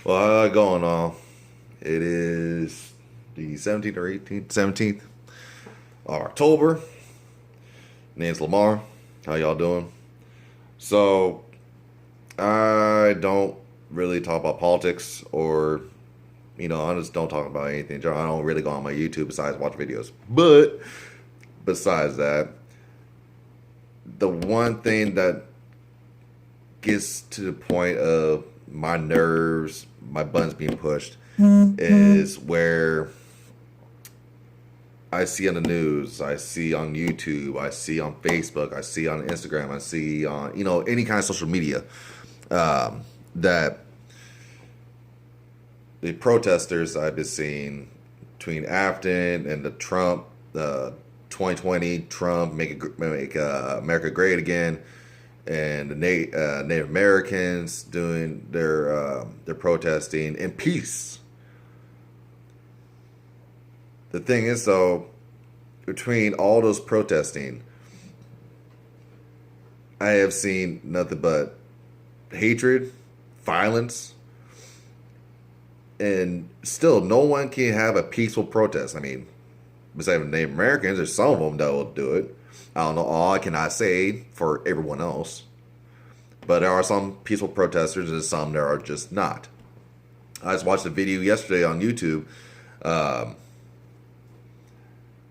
Well, how going on? It is the 17th or 18th, 17th of October. Name's Lamar. How y'all doing? So, I don't really talk about politics or, I just don't talk about anything. I don't really go on my YouTube besides watch videos. But, besides that, the one thing that gets to the point of my nerves, my buttons being pushed, is where I see on the news, I see on YouTube, I see on Facebook, I see on Instagram, I see on any kind of social media that the protesters I've been seeing between Afton and the Trump, 2020 Trump make America great again, and the Native Americans doing their protesting in peace. The thing is, though, between all those protesting, I have seen nothing but hatred, violence, and still no one can have a peaceful protest. I mean, besides Native Americans, there's some of them that will do it. I don't know all I cannot say for everyone else. But there are some peaceful protesters and some that are just not. I just watched a video yesterday on YouTube.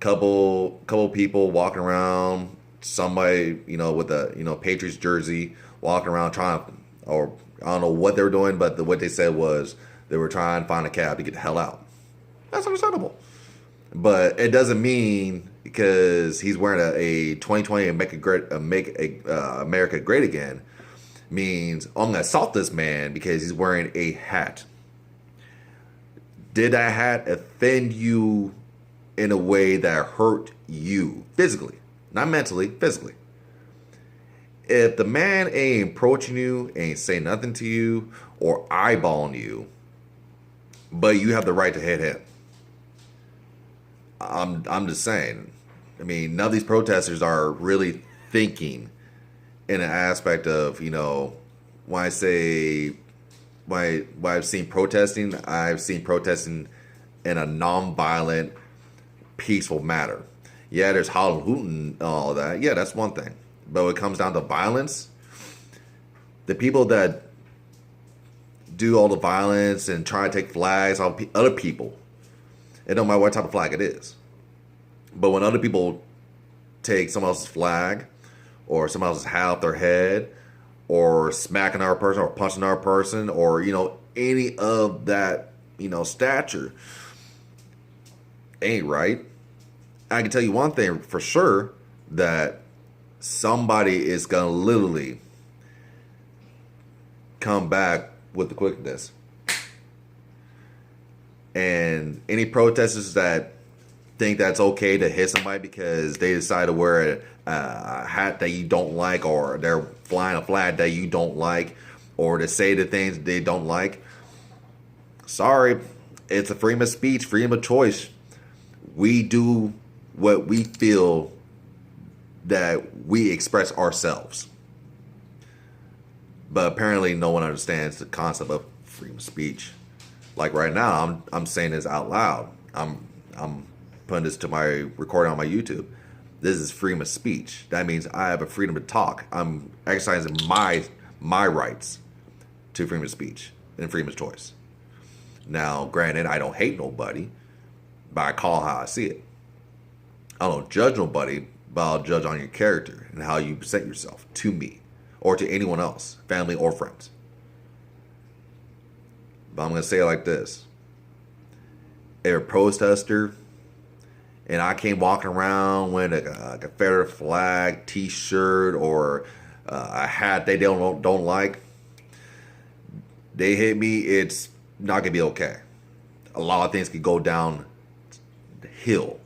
Couple people walking around, somebody with a Patriots jersey walking around trying, or I don't know what they were doing, but what they said was they were trying to find a cab to get the hell out. That's understandable, but it doesn't mean because he's wearing a 2020 and America great again means I'm gonna assault this man because he's wearing a hat. Did that hat offend you in a way that hurt you physically, not mentally, physically? If the man ain't approaching you, ain't saying nothing to you, or eyeballing you, but you have the right to hit him, I'm just saying. I mean, none of these protesters are really thinking in an aspect of when I say when I've seen protesting in a non-violent, peaceful matter. Yeah, there's hollering, hooting, and all that. Yeah, that's one thing. But when it comes down to violence, the people that do all the violence and try to take flags off other people, it don't matter what type of flag it is. But when other people take someone else's flag or someone else's hat off their head or smacking our person or punching our person or, any of that, stature, ain't right. I can tell you one thing for sure, that somebody is going to literally come back with the quickness. And any protesters that think that's okay to hit somebody because they decide to wear a hat that you don't like, or they're flying a flag that you don't like, or to say the things they don't like, sorry, it's a freedom of speech, freedom of choice. We do what we feel that we express ourselves. But apparently no one understands the concept of freedom of speech. Like right now, I'm saying this out loud. I'm putting this to my recording on my YouTube. This is freedom of speech. That means I have a freedom to talk. I'm exercising my rights to freedom of speech and freedom of choice. Now, granted, I don't hate nobody, but I call how I see it. I don't judge nobody, but I'll judge on your character and how you present yourself to me or to anyone else, family or friends. But I'm going to say it like this. If a protester and I came walking around with a Confederate flag, t-shirt, or a hat they don't like, they hit me, it's not going to be okay. A lot of things could go down the hill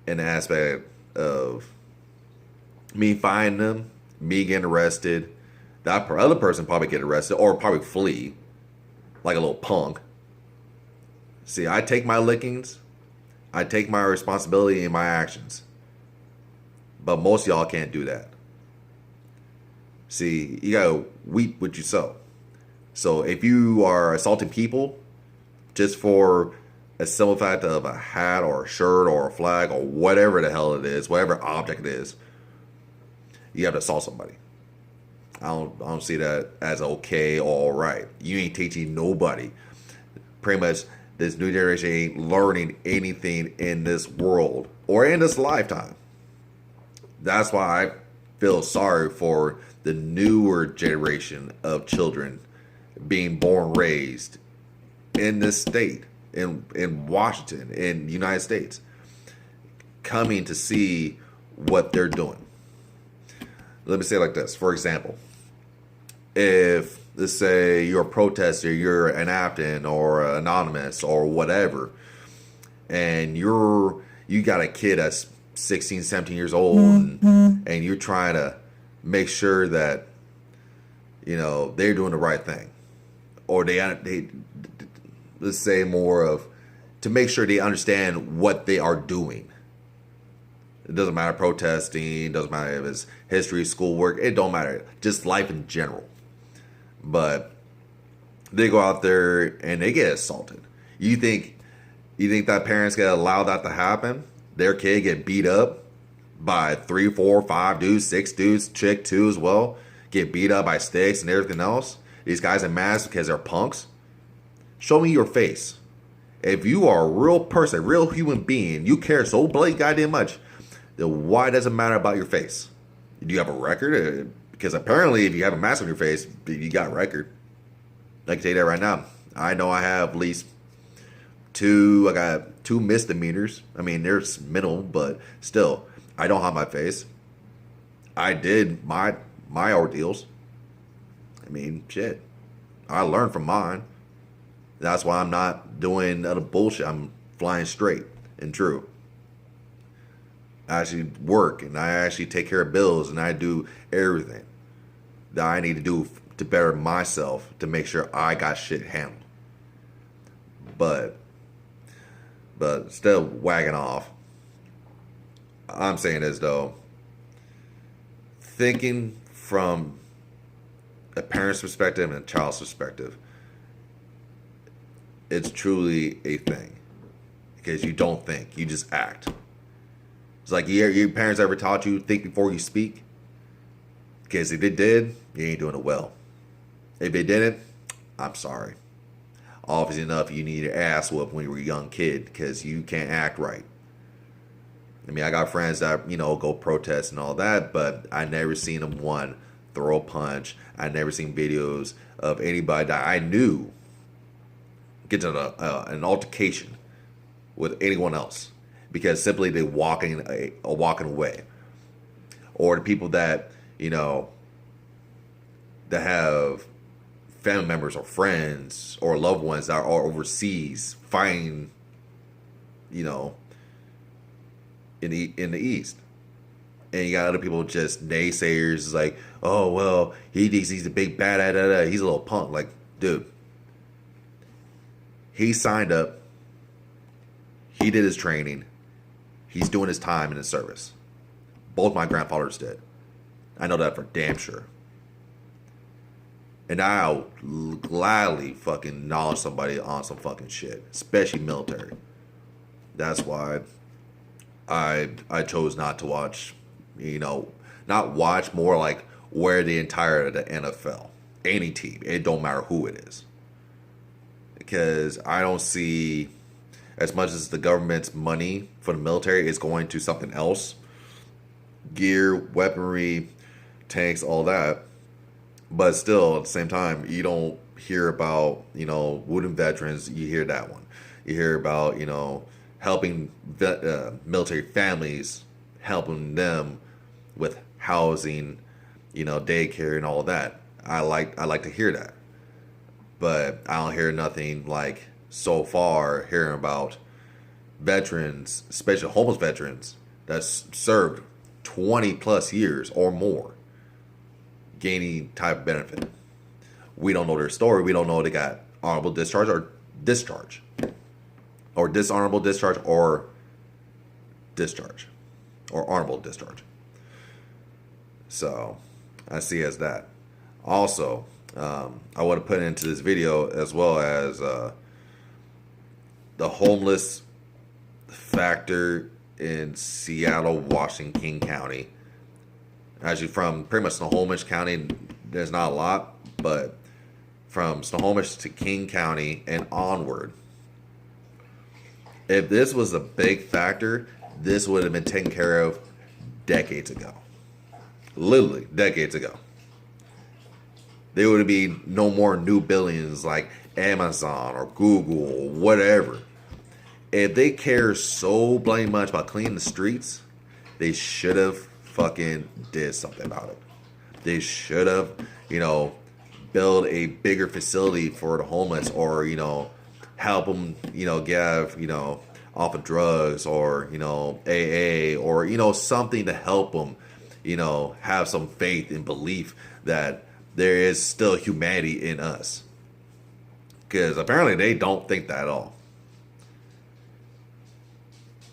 in the aspect of me finding them, me getting arrested, that other person probably get arrested or probably flee like a little punk. See, I take my lickings, I take my responsibility in my actions, but most of y'all can't do that. See, you gotta reap what you sow. So if you are assaulting people just for a simple fact of a hat or a shirt or a flag or whatever the hell it is, whatever object it is, you have to assault somebody. I don't see that as okay or all right. You ain't teaching nobody. Pretty much, this new generation ain't learning anything in this world or in this lifetime. That's why I feel sorry for the newer generation of children being born, raised in this state, in Washington, in the United States, coming to see what they're doing. Let me say it like this. For example, if, let's say, you're a protester, you're an Afton or anonymous or whatever, and you got a kid that's 16, 17 years old, and you're trying to make sure that, you know, they're doing the right thing, or they let's say more of to make sure they understand what they are doing. It doesn't matter protesting, it doesn't matter if it's history, schoolwork, it don't matter, just life in general. But they go out there and they get assaulted. You think that parents can allow that to happen? Their kid get beat up by 3, 4, 5 dudes, 6 dudes, chick too as well, get beat up by sticks and everything else. These guys in masks because they're punks. Show me your face. If you are a real person, real human being, you care so bloody goddamn much, then why does it matter about your face? Do you have a record? Because apparently if you have a mask on your face, you got a record. I can tell you that right now. I know I have at least I got 2 misdemeanors. I mean, they're minimal, but still, I don't have my face. I did my ordeals. I mean, shit. I learned from mine. That's why I'm not doing other bullshit. I'm flying straight and true. I actually work and I actually take care of bills and I do everything that I need to do to better myself to make sure I got shit handled. But still wagging off. I'm saying this though. Thinking from a parent's perspective and a child's perspective, it's truly a thing. Because you don't think, you just act. It's like your parents ever taught you think before you speak? Because if they did, you ain't doing it well. If they didn't, I'm sorry. Obviously enough, you need your ass whooped when you were a young kid because you can't act right. I mean, I got friends that, you know, go protest and all that, but I never seen them, one, throw a punch. I never seen videos of anybody that I knew get to an altercation with anyone else because simply they walking away. Or the people that, you know, that have family members or friends or loved ones that are overseas fighting, you know, in the East. And you got other people just naysayers like, oh, well, he thinks he's a big bad, he's a little punk. Like, dude, he signed up. He did his training. He's doing his time in his service. Both my grandfathers did. I know that for damn sure. And I'll gladly fucking acknowledge somebody on some fucking shit, especially military. That's why I chose not to watch, you know, not watch, more like wear the entire of the NFL. Any team. It don't matter who it is. Because I don't see, as much as the government's money for the military is going to something else, gear, weaponry, tanks, all that. But still, at the same time, you don't hear about, you know, wooden veterans. You hear that one. You hear about, you know, helping military families, helping them with housing, you know, daycare and all that. I like to hear that. But I don't hear nothing like so far hearing about veterans, especially homeless veterans, that's served 20 plus years or more, gaining type of benefit. We don't know their story. We don't know they got honorable discharge or discharge, or dishonorable discharge or discharge, or honorable discharge. So I see as that. Also, I want to put into this video, as well as the homeless factor in Seattle, Washington, King County. Actually, from pretty much Snohomish County, there's not a lot, but from Snohomish to King County and onward, if this was a big factor, this would have been taken care of decades ago. Literally, decades ago. There would be no more new buildings like Amazon or Google or whatever. If they care so bloody much about cleaning the streets, they should have fucking did something about it. They should have, build a bigger facility for the homeless, or, help them, get, off of drugs, or, AA, or, something to help them, have some faith and belief that there is still humanity in us. Because apparently they don't think that at all.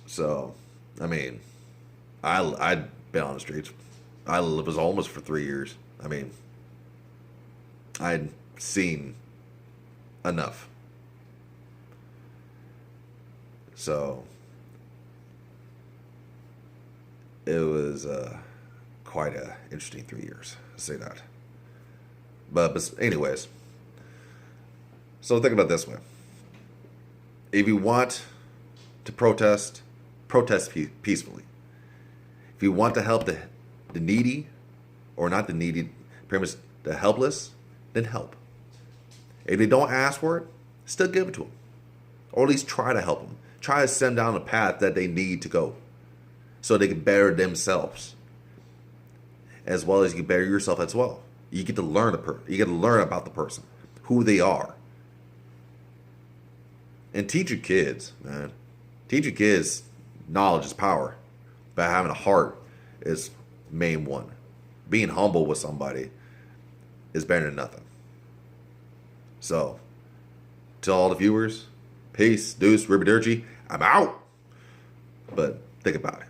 So, I mean, I'd been on the streets. I was homeless for 3 years. I mean, I'd seen enough. So, it was quite an interesting 3 years, to say that. But anyways, so think about it this way. If you want to protest peacefully. If you want to help the needy, or not the needy, pretty much the helpless, then help. If they don't ask for it, still give it to them. Or at least try to help them. Try to send them down the path that they need to go, so they can better themselves, as well as you can better yourself as well. You get to learn you get to learn about the person, who they are, and teach your kids, man. Teach your kids knowledge is power, but having a heart is main one. Being humble with somebody is better than nothing. So, to all the viewers, peace, deuce, ribbidirgy, I'm out. But think about it.